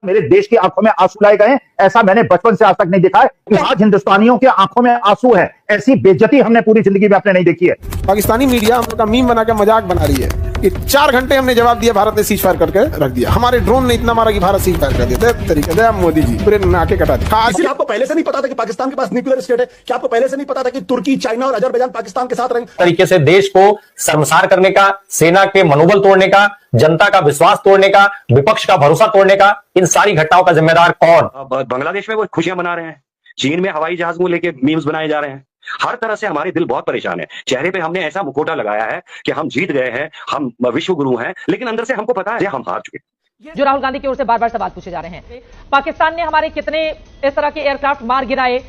मेरे देश की आंखों में आंसू लाए गए, ऐसा मैंने बचपन से आज तक नहीं देखा है कि आज हिंदुस्तानियों के आंखों में आंसू है। ऐसी बेइज्जती हमने पूरी जिंदगी में अपने नहीं देखी है। पाकिस्तानी मीडिया हम लोग का मीम बना के मजाक बना रही है कि 4 घंटे हमने जवाब दिया, भारत ने सीज फायर करके रख दिया, हमारे ड्रोन ने इतना मारा कि भारत सीज फायर कर दिया। तरीके से मोदी जी पूरे नाके कटा दिया। आपको पहले से नहीं पता था कि पाकिस्तान के पास न्यूक्लियर स्टेट है? क्या आपको पहले से नहीं पता था कि तुर्की, चाइना और अजरबैजान पाकिस्तान के साथ रहेंगे? तरीके से देश को शर्मसार करने का, सेना के मनोबल तोड़ने का, जनता का विश्वास तोड़ने का, विपक्ष का भरोसा तोड़ने का, इन सारी घटनाओं का जिम्मेदार कौन? बांग्लादेश में वो खुशियां मना रहे हैं, चीन में हवाई जहाज को लेके मीम्स बनाए जा रहे हैं। हर तरह से हमारे दिल बहुत परेशान है। चेहरे पे हमने ऐसा मुखौटा लगाया है कि हम जीत गए हैं, हम विश्व गुरु हैं, लेकिन अंदर से हमको पता है हम हार चुके। जो राहुल गांधी की ओर से बार बार सवाल पूछे जा रहे हैं, पाकिस्तान ने हमारे कितने इस तरह के एयरक्राफ्ट मार गिराए,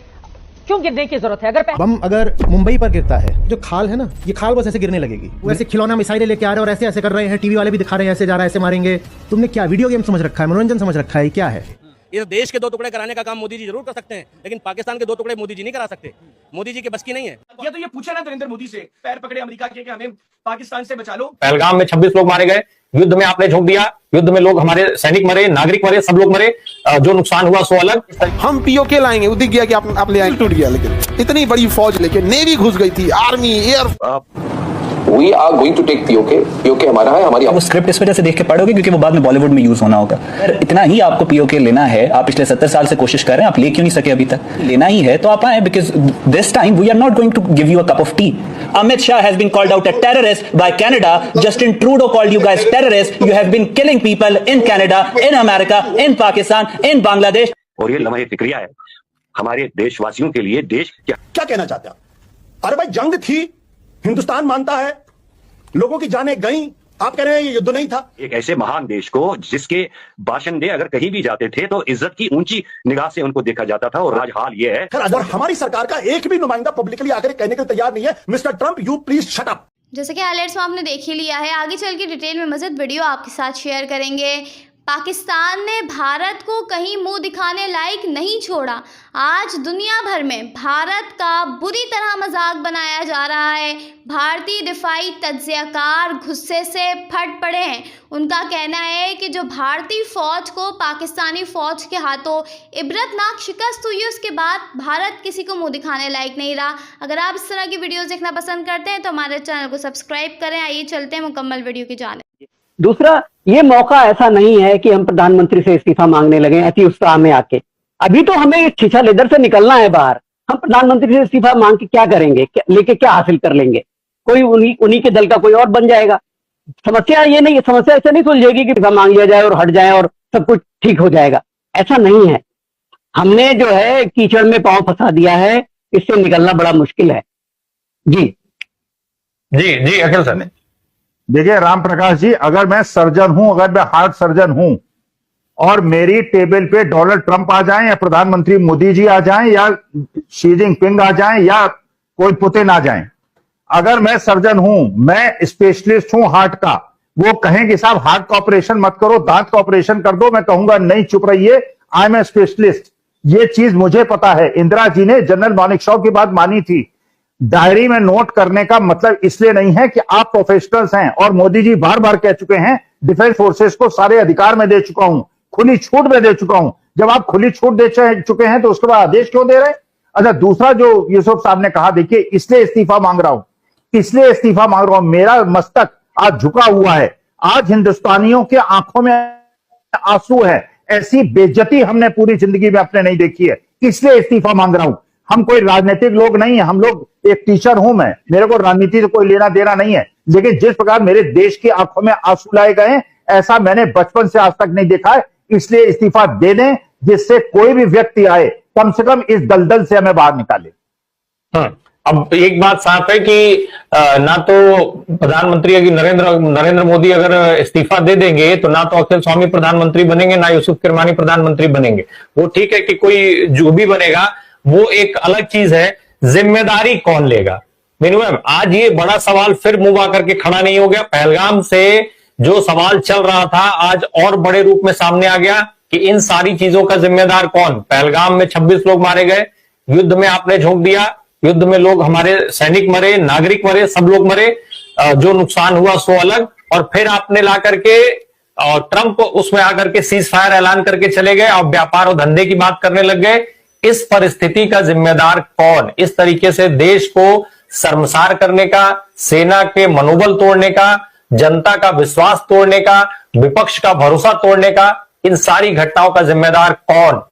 क्यों गिरने की जरूरत है? बम अगर मुंबई पर गिरता है, जो खाल है ना, ये खाल बस ऐसे गिरने लगेगी। वो ऐसे खिलौना मिसाइलें लेके आ रहे हैं और ऐसे ऐसे कर रहे हैं, टीवी वाले भी दिखा रहे हैं, ऐसे जा रहा है, ऐसे मारेंगे। तुमने क्या वीडियो गेम समझ रखा है, मनोरंजन समझ रखा है, क्या है? ये देश के 2 टुकड़े कराने का काम मोदी जी जरूर कर सकते हैं, लेकिन पाकिस्तान के 2 टुकड़े मोदी जी नहीं करा सकते। मोदी जी की बस की नहीं है। ये पूछा ना नरेंद्र मोदी से, पैर पकड़े अमेरिका के कि हमें पाकिस्तान से बचा लो। पहलगाम में 26 लोग मारे गए, युद्ध में आपने झोंक दिया, युद्ध में लोग हमारे सैनिक मरे, नागरिक मरे, सब लोग मरे, जो नुकसान हुआ सो अलग। हम पीओके लाएंगे, दिख गया कि आप ले आए, टूट गया। लेकिन इतनी बड़ी फौज लेके नेवी घुस गई थी, army, air. We are going to take POK. POK हमारा है, हमारी। वो स्क्रिप्ट इस वजह से देख के पढ़ोगे क्योंकि वो बाद में बॉलीवुड में यूज होना होगा। अगर इतना ही आपको POK लेना है, आप पिछले 70 साल से कोशिश कर रहे हैं, आप ले क्यों नहीं सके अभी तक? लेना ही है तो आप आए, because this time we are not going to give you a cup of tea. Amit Shah has been called out a terrorist by Canada. Justin Trudeau called you guys terrorists. You have been killing people in Canada, in America, in Pakistan, in Bangladesh. और ये लम्हे फिक्रिया है हमारे देशवासियों के लिए। देश क्या कहना चाहते हैं? अरे भाई, जंग थी, हिंदुस्तान मानता है, लोगों की जानें गई, आप कह रहे हैं ये युद्ध नहीं था? एक ऐसे महान देश को जिसके बाशिंदे अगर कहीं भी जाते थे तो इज्जत की ऊंची निगाह से उनको देखा जाता था, और आज हाल ये है। और हमारी सरकार का एक भी नुमाइंदा पब्लिकली आकर कहने के लिए तैयार नहीं है, mister Trump you please shut up. जैसे कि हाइलाइट्स में आपने देख ही लिया है, आगे चल के डिटेल में मज़ीद वीडियो आपके साथ शेयर करेंगे। पाकिस्तान ने भारत को कहीं मुंह दिखाने लायक नहीं छोड़ा। आज दुनिया भर में भारत का बुरी तरह मजाक बनाया जा रहा है। भारतीय दिफाई तज्जियाकार गुस्से से फट पड़े हैं। उनका कहना है कि जो भारतीय फौज को पाकिस्तानी फौज के हाथों इबरतनाक शिकस्त हुई, उसके बाद भारत किसी को मुंह दिखाने लायक नहीं रहा। अगर आप इस तरह की वीडियोस देखना पसंद करते हैं तो हमारे चैनल को सब्सक्राइब करें। आइए चलते हैं मुकम्मल वीडियो की जानिब। दूसरा, ये मौका ऐसा नहीं है कि हम प्रधानमंत्री से इस्तीफा मांगने लगे अति उत्साह में आके। अभी तो हमें शीशा लेदर से निकलना है बाहर। हम प्रधानमंत्री से इस्तीफा मांग के क्या करेंगे, लेके क्या हासिल कर लेंगे? कोई उन्हीं के दल का कोई और बन जाएगा। समस्या ये नहीं, समस्या ऐसे नहीं सुलझेगी कि इस्तीफा मांग लिया जाए और हट जाए और सब कुछ ठीक हो जाएगा। ऐसा नहीं है। हमने जो है कीचड़ में पांव फंसा दिया है, इससे निकलना बड़ा मुश्किल है। जी जी जी अखिल सर। देखिए राम प्रकाश जी, अगर मैं सर्जन हूं, अगर मैं हार्ट सर्जन हूं और मेरी टेबल पे डोनाल्ड ट्रंप आ जाएं या प्रधानमंत्री मोदी जी आ जाएं या शी जिनपिंग आ जाएं या कोई पुतिन आ जाएं, अगर मैं सर्जन हूं, मैं स्पेशलिस्ट हूं हार्ट का, वो कहें कि साहब हार्ट का ऑपरेशन मत करो, दांत का ऑपरेशन कर दो, मैं कहूंगा नहीं, चुप रहिए, आई एम ए स्पेशलिस्ट। ये चीज मुझे पता है। इंदिरा जी ने जनरल मानेकशॉ की बात मानी थी। डायरी में नोट करने का मतलब इसलिए नहीं है कि आप प्रोफेशनल्स हैं, और मोदी जी बार बार कह चुके हैं डिफेंस फोर्सेस को सारे अधिकार में दे चुका हूं, खुली छूट में दे चुका हूं। जब आप खुली छूट दे चुके हैं तो उसके बाद आदेश क्यों दे रहे हैं? अच्छा, दूसरा जो यूसुफ साहब ने कहा, देखिए इसलिए इस्तीफा मांग रहा हूं, इसलिए इस्तीफा मांग रहा हूं, मेरा मस्तक आज झुका हुआ है। आज हिंदुस्तानियों के आंखों में आंसू है। ऐसी बेइज्जती हमने पूरी जिंदगी में अपने नहीं देखी है, इसलिए इस्तीफा मांग रहा हूं। हम कोई राजनीतिक लोग नहीं है, हम लोग, एक टीचर हूं मैं, मेरे को राजनीति से कोई लेना देना नहीं है, लेकिन जिस प्रकार मेरे देश की आंखों में आंसू लाए गए, ऐसा मैंने बचपन से आज तक नहीं देखा है। इसलिए इस्तीफा दे दें, जिससे कोई भी व्यक्ति आए कम से कम इस दलदल से हमें बाहर निकाले। अब एक बात साफ है कि ना तो प्रधानमंत्री नरेंद्र मोदी अगर इस्तीफा दे देंगे तो ना तो अखिल स्वामी प्रधानमंत्री बनेंगे, ना यूसुफ किरमानी प्रधानमंत्री बनेंगे। वो ठीक है कि कोई जो भी बनेगा वो एक अलग चीज है, जिम्मेदारी कौन लेगा? मैम, आज ये बड़ा सवाल फिर मुंह आकर के खड़ा नहीं हो गया। पहलगाम से जो सवाल चल रहा था आज और बड़े रूप में सामने आ गया कि इन सारी चीजों का जिम्मेदार कौन? पहलगाम में 26 लोग मारे गए, युद्ध में आपने झोंक दिया, युद्ध में लोग हमारे सैनिक मरे, नागरिक मरे, सब लोग मरे, जो नुकसान हुआ सो अलग, और फिर आपने ला करके और ट्रंप उसमें आकर के सीज फायर ऐलान करके चले गए और व्यापार और धंधे की बात करने लग गए। इस परिस्थिति का जिम्मेदार कौन? इस तरीके से देश को शर्मसार करने का, सेना के मनोबल तोड़ने का, जनता का विश्वास तोड़ने का, विपक्ष का भरोसा तोड़ने का, इन सारी घटनाओं का जिम्मेदार कौन?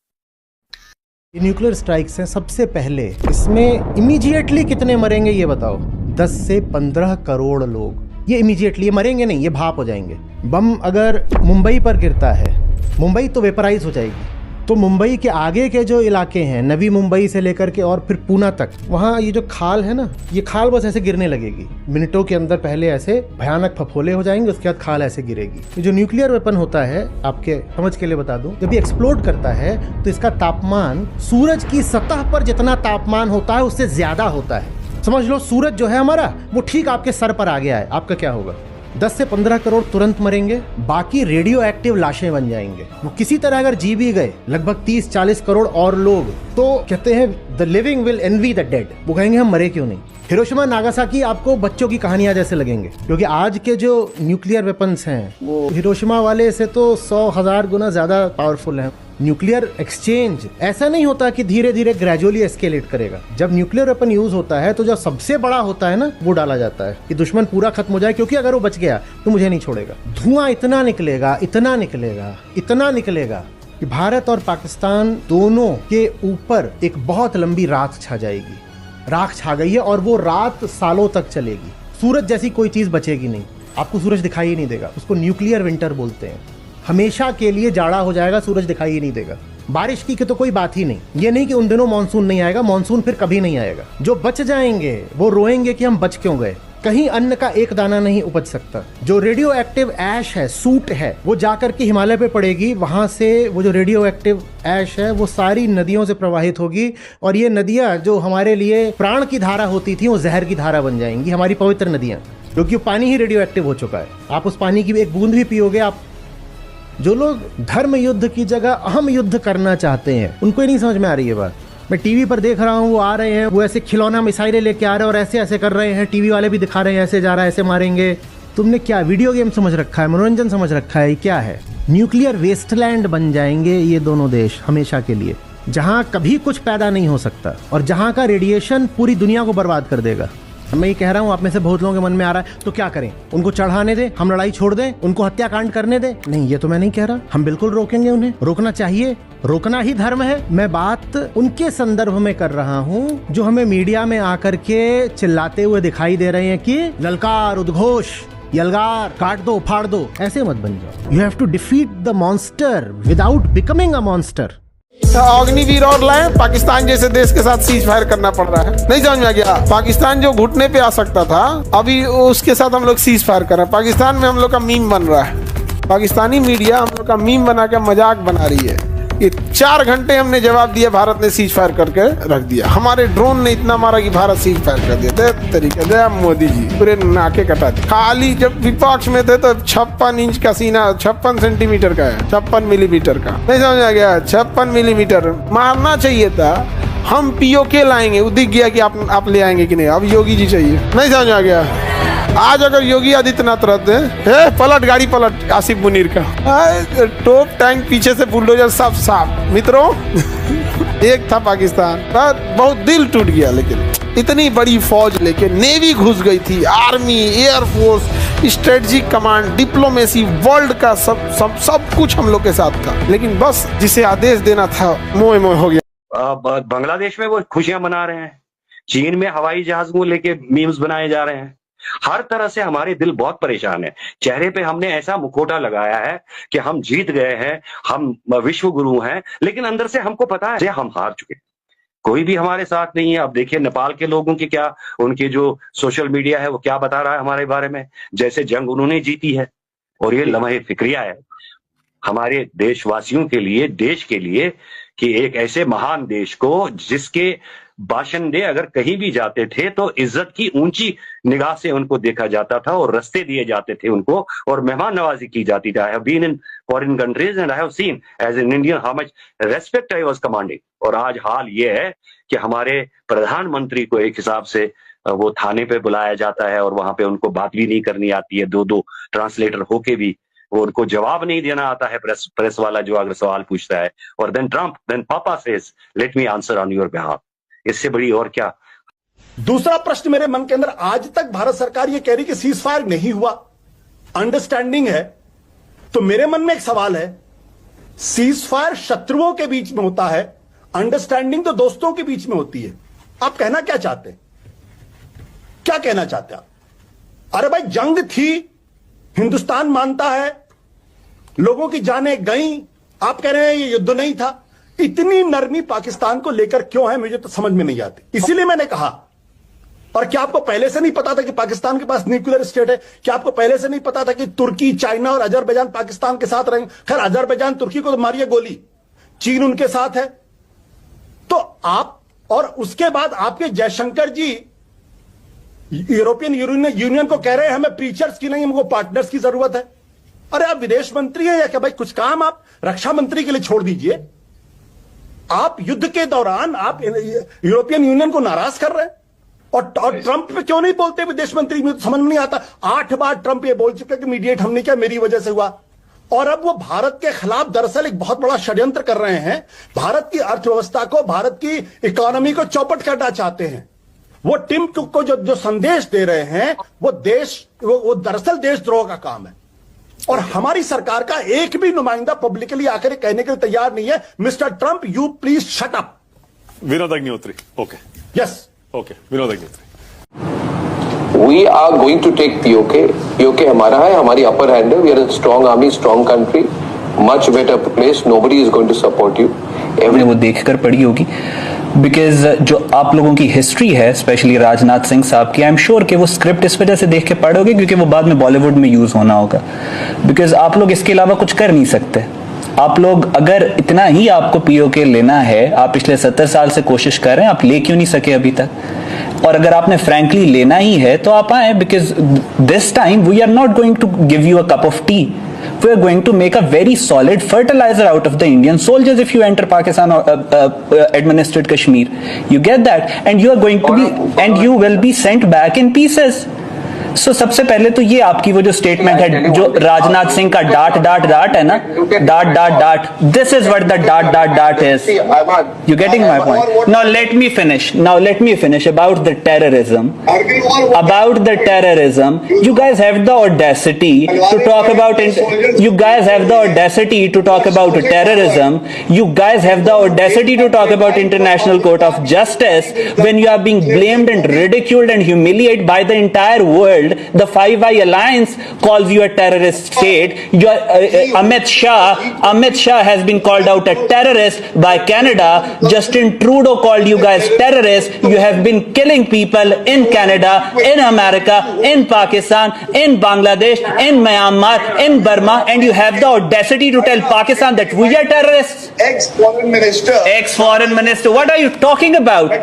न्यूक्लियर स्ट्राइक्स हैं सबसे पहले, इसमें इमीडिएटली कितने मरेंगे ये बताओ? 10 से 15 करोड़ लोग, ये इमीडिएटली, ये मरेंगे नहीं, ये भाप हो जाएंगे। बम अगर मुंबई पर गिरता है, मुंबई तो वेपराइज हो जाएगी, तो मुंबई के आगे के जो इलाके हैं, नवी मुंबई से लेकर के और फिर पूना तक, वहाँ ये जो खाल है ना, ये खाल बस ऐसे गिरने लगेगी मिनटों के अंदर। पहले ऐसे भयानक फफोले हो जाएंगे, उसके बाद खाल ऐसे गिरेगी। ये जो न्यूक्लियर वेपन होता है, आपके समझ के लिए बता दूं, जब ये एक्सप्लोड करता है तो इसका तापमान सूरज की सतह पर जितना तापमान होता है उससे ज्यादा होता है। समझ लो सूरज जो है हमारा, वो ठीक आपके सर पर आ गया है, आपका क्या होगा? 10 से 15 करोड़ तुरंत मरेंगे, बाकी रेडियो एक्टिव लाशें बन जाएंगे। वो किसी तरह अगर जी भी गए, लगभग 30-40 करोड़ और लोग, तो कहते हैं the living will envy the dead. वो कहेंगे हम मरे क्यों नहीं। हिरोशिमा नागासाकी आपको बच्चों की कहानियां जैसे लगेंगे, क्योंकि आज के जो न्यूक्लियर वेपन्स हैं वो हिरोशिमा वाले से तो 100,000 गुना ज्यादा पावरफुल हैं। न्यूक्लियर एक्सचेंज ऐसा नहीं होता कि धीरे धीरे ग्रेजुअली एस्केलेट करेगा। जब न्यूक्लियर वेपन यूज होता है तो जो सबसे बड़ा होता है ना, वो डाला जाता है कि दुश्मन पूरा खत्म हो जाए, क्योंकि अगर वो बच गया तो मुझे नहीं छोड़ेगा। धुआं इतना निकलेगा, इतना निकलेगा, इतना निकलेगा कि भारत और पाकिस्तान दोनों के ऊपर एक बहुत लंबी रात छा जाएगी। राख छा गई है और वो रात सालों तक चलेगी। सूरज जैसी कोई चीज बचेगी नहीं, आपको सूरज दिखाई ही नहीं देगा। उसको न्यूक्लियर विंटर बोलते हैं। हमेशा के लिए जाड़ा हो जाएगा, सूरज दिखाई ही नहीं देगा। बारिश की तो कोई बात ही नहीं। ये नहीं कि उन दिनों मानसून नहीं आएगा, मानसून फिर कभी नहीं आएगा। जो बच जाएंगे वो रोएंगे कि हम बच क्यों गए। कहीं अन्न का एक दाना नहीं उपज सकता। जो रेडियो एक्टिव ऐश है, सूट है, वो जाकर के हिमालय पे पड़ेगी। वहां से वो जो रेडियो एक्टिव ऐश है वो सारी नदियों से प्रवाहित होगी, और ये नदियां जो हमारे लिए प्राण की धारा होती थी वो जहर की धारा बन जाएंगी। हमारी पवित्र नदियां, क्योंकि पानी ही रेडियो एक्टिव हो चुका है। आप उस पानी की एक बूंद भी पियोगे, आप जो लोग धर्म युद्ध की जगह अहम युद्ध करना चाहते हैं, उनको ही नहीं समझ में आ रही है बात। मैं टीवी पर देख रहा हूँ, वो आ रहे हैं, वो ऐसे खिलौना मिसाइलें लेके आ रहे हैं और ऐसे ऐसे कर रहे हैं। टीवी वाले भी दिखा रहे हैं, ऐसे जा रहा है, ऐसे मारेंगे। तुमने क्या वीडियो गेम समझ रखा है, मनोरंजन समझ रखा है, क्या है? न्यूक्लियर वेस्टलैंड बन जाएंगे ये दोनों देश हमेशा के लिए, जहाँ कभी कुछ पैदा नहीं हो सकता और जहाँ का रेडिएशन पूरी दुनिया को बर्बाद कर देगा। मैं ये कह रहा हूँ, आप में से बहुत लोगों के मन में आ रहा है तो क्या करें? उनको चढ़ाने दें, हम लड़ाई छोड़ दें, उनको हत्याकांड करने दें? नहीं, ये तो मैं नहीं कह रहा। हम बिल्कुल रोकेंगे उन्हें, रोकना चाहिए, रोकना ही धर्म है। मैं बात उनके संदर्भ में कर रहा हूँ जो हमें मीडिया में आकर के चिल्लाते हुए दिखाई दे रहे हैं कि ललकार, उद्घोष, यलगार, काट दो, फाड़ दो। ऐसे मत बन जाओ। You have to defeat the monster without becoming a monster. Agniveer और लाए, पाकिस्तान जैसे देश के साथ सीज फायर करना पड़ रहा है। नहीं समझ में आ गया। पाकिस्तान जो घुटने पे आ सकता था, अभी उसके साथ हम लोग सीज फायर कर रहे हैं। पाकिस्तान में हम लोग का मीम बन रहा है। पाकिस्तानी मीडिया हम लोग का मीम बना के मजाक बना रही है कि 4 घंटे हमने जवाब दिया, भारत ने सीज फायर करके रख दिया। हमारे ड्रोन ने इतना मारा कि भारत सीज फायर कर दिया। दे तरीके दे मोदी जी, पूरे नाके कटा दिए। खाली जब विपक्ष में थे तो 56 इंच का सीना, 56 सेंटीमीटर का है, 56 मिलीमीटर का। नहीं समझ आ गया? 56 मिलीमीटर मारना चाहिए था। हम पीओके लाएंगे, वो दिख गया कि आप ले आएंगे कि नहीं। अब योगी जी चाहिए। नहीं समझ आ गया? आज अगर योगी आदित्यनाथ रहते, पलट गाड़ी पलट आसिफ मुनीर का, टोप टैंक पीछे से बुलडोजर सब साफ। मित्रों एक था पाकिस्तान, बहुत दिल टूट गया। लेकिन इतनी बड़ी फौज लेके नेवी घुस गई थी, army, air force, strategic command, diplomacy, world का सब कुछ हम लोग के साथ था। लेकिन बस जिसे आदेश देना था मोह मोह हो गया। बांग्लादेश में वो खुशियां मना रहे हैं, चीन में हवाई जहाज को लेके मीम्स बनाए जा रहे हैं। हर तरह से हमारे दिल बहुत परेशान है। चेहरे पे हमने ऐसा मुखौटा लगाया है कि हम जीत गए हैं, हम विश्व गुरु हैं, लेकिन अंदर से हमको पता है हम हार चुके। कोई भी हमारे साथ नहीं है। अब देखिए नेपाल के लोगों की क्या, उनके जो सोशल मीडिया है वो क्या बता रहा है हमारे बारे में, जैसे जंग उन्होंने जीती है। और ये लम्हे फिक्रिया है हमारे देशवासियों के लिए, देश के लिए, कि एक ऐसे महान देश को जिसके बाशिंदे अगर कहीं भी जाते थे तो इज्जत की ऊंची निगाह से उनको देखा जाता था और रास्ते दिए जाते थे उनको, और मेहमान नवाजी की जाती थी। I have been in foreign countries and I have seen as an Indian how much respect I was commanding. और आज हाल ये है कि हमारे प्रधानमंत्री को एक हिसाब से वो थाने पे बुलाया जाता है और वहां पे उनको बात भी नहीं करनी आती है। 2 ट्रांसलेटर होके भी और उनको जवाब नहीं देना आता है प्रेस वाला जो अगर सवाल पूछता है, और देन पापा says let me answer on your behalf. इससे बड़ी और क्या। दूसरा प्रश्न मेरे मन के अंदर, आज तक भारत सरकार ये कह रही कि सीज फायर नहीं हुआ, अंडरस्टैंडिंग है। तो मेरे मन में एक सवाल है, सीज फायर शत्रुओं के बीच में होता है, अंडरस्टैंडिंग तो दोस्तों के बीच में होती है। आप कहना क्या चाहते हैं, क्या कहना चाहते हैं आप? अरे भाई जंग थी, हिंदुस्तान मानता है, लोगों की जानें गई, आप कह रहे हैं ये युद्ध नहीं था। इतनी नरमी पाकिस्तान को लेकर क्यों है, मुझे तो समझ में नहीं आती। इसीलिए मैंने कहा, और क्या आपको पहले से नहीं पता था कि पाकिस्तान के पास न्यूक्लियर स्टेट है? क्या आपको पहले से नहीं पता था कि तुर्की, चाइना और अजरबैजान पाकिस्तान के साथ रहेंगे? खैर अजरबैजान तुर्की को तो मारिए गोली, चीन उनके साथ है। तो आप, और उसके बाद आपके जयशंकर जी यूरोपियन यूनियन को कह रहे हैं हमें प्रीचर्स की नहीं, हमको पार्टनर्स की जरूरत है। अरे आप विदेश मंत्री हैं या क्या भाई? कुछ काम आप रक्षा मंत्री के लिए छोड़ दीजिए। आप युद्ध के दौरान आप यूरोपियन यूनियन को नाराज कर रहे हैं, और ट्रंप पे क्यों नहीं बोलते विदेश मंत्री? मुझे समझ में नहीं आता। 8 बार ट्रंप ये बोल चुके कि मीडिएट हमने क्या, मेरी वजह से हुआ। और अब वो भारत के खिलाफ दरअसल एक बहुत बड़ा षड्यंत्र कर रहे हैं, भारत की अर्थव्यवस्था को, भारत की इकोनॉमी को चौपट करना चाहते हैं। वो टिम कुक को जो संदेश दे रहे हैं, वो दरअसल देशद्रोह का काम है। और हमारी सरकार का एक भी नुमाइंदा पब्लिकली आकर कहने के लिए तैयार नहीं है, mister Trump you please shut up. Vinod Agnihotri, okay, yes, okay, Vinod Agnihotri. We are going to take POK. POK हमारा है, हमारी अपर हैंड है। We are a strong army, strong country, much better place. Nobody is going to support you. वो देखकर पड़ी होगी, because जो आप लोगों की हिस्ट्री है, स्पेशली राजनाथ सिंह साहब की, आई एम श्योर कि वो स्क्रिप्ट इस वजह से देख के पढ़ोगे क्योंकि वो बाद में बॉलीवुड में यूज होना होगा। बिकॉज आप लोग इसके अलावा कुछ कर नहीं सकते। आप लोग अगर इतना ही आपको पीओके लेना है, आप पिछले 70 साल से कोशिश कर रहे हैं, आप ले क्यों नहीं सके अभी तक? और अगर आपने फ्रैंकली लेना ही है तो आप आए, because this time we are not going to give you a cup of tea. We are going to make a very solid fertilizer out of the Indian soldiers if you enter Pakistan or administered Kashmir. You get that, and you are going to be, and you will be sent back in pieces. So सबसे पहले तो ये आपकी वो जो statement है, जो राजनाथ सिंह का डाट डाट डाट है ना, dot dot dot, this is what the dot dot dot is. You getting my point? Now let me finish. Now let me finish about the terrorism. About the terrorism, you guys have the audacity to talk about. You guys have the audacity to talk about terrorism. You guys have the audacity to talk about International Court of Justice when you are being blamed and ridiculed and humiliated by the entire world. The Five Eye Alliance calls you a terrorist state. Amit Shah has been called out a terrorist by Canada. Justin Trudeau called you guys terrorists. You have been killing people in Canada, in America, in Pakistan, in Bangladesh, in Myanmar, in Burma, and you have the audacity to tell Pakistan that we are terrorists. Ex-foreign minister. What are you talking about?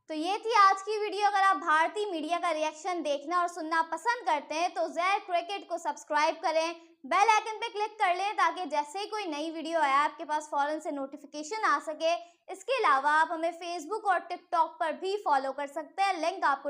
तो ये थी आज की video. अगर आप भारतीय media का reaction देखना और सुनना पसंद करते हैं तो ज़ेड क्रिकेट को सब्सक्राइब करें, बेल आइकन पे क्लिक कर लें ताकि जैसे ही कोई नई वीडियो आए आपके पास फौरन से नोटिफिकेशन आ सके। इसके अलावा आप हमें फेसबुक और टिकटॉक पर भी फॉलो कर सकते हैं, लिंक आपको